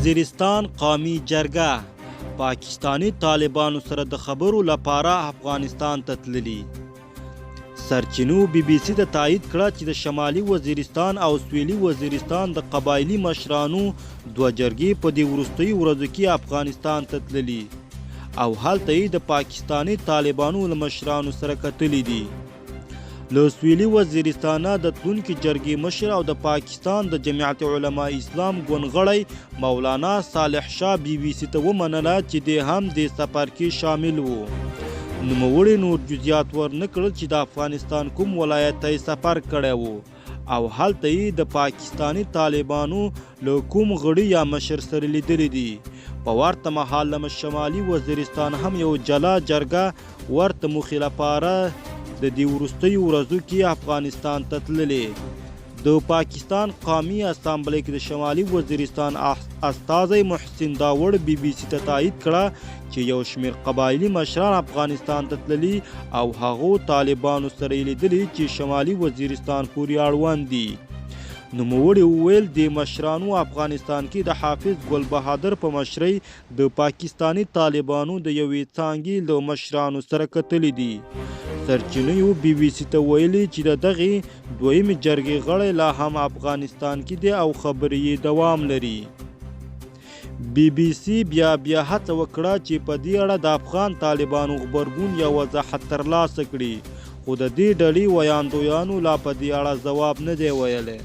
وزیرستان قومي جرګه پاکستانی طالبانو سره د خبرو لپاره افغانستان ته تللي. سرچینو بی بی سی ته تایید کړه چې د شمالي وزیرستان او سویلي وزیرستان د قبایلي مشرانو دوه جرګې په دې وروستیو ورځو کې افغانستان ته تللي او هلته یې د پاکستانی طالبانو له مشرانو سره کتلي دي. له سویلي وزیرستانه د تلونکي جرګې مشر او د پاکستان د جمعیت علما اسلام ګوند مولانا صالح شاه بی بی سی ته ومنله چې دی هم د سفر کې شامل وو. نوموړي نور جزئیات ورنه کړل چې د افغانستان کوم ولایت ته سفر کړی وو او هلته یې د پاکستانی طالبانو له کوم غړي یا مشر سره لیدلی دي. په ورته مهال له شمالي وزیرستان هم یو جلا جرګه ورته موخې لپاره د دې وروستیو ورځو کې افغانستان ته تللي. د پاکستان قومي اسامبلې کې د شمالي وزیرستان استازی محسن داوړ بی بی سی ته تایید کړه چې یو شمېر قبایلي مشران افغانستان ته تللي او هغو طالبانو سره یې لیدلي چې شمالي وزیرستان پورې اړوند دي. نوموړي وویل د مشرانو افغانستان کې د حافظ ګل بهادر په مشرۍ د پاکستانی طالبانو د یوې څانګې له مشرانو سره کتلي دي. سرچینو بی بی سی ته ویلي چې د دغې دویمې جرګې غړی لا هم افغانستان کې دی او خبرې یې دوام لري. بی بی سی بیا هڅه وکړه چې په دې اړه د افغان طالبانو غبرګون یا وضاحت ترلاسه کړي، خو د دې ډلې ویاندویانو لا په دې اړه ځواب نه دی ویلی.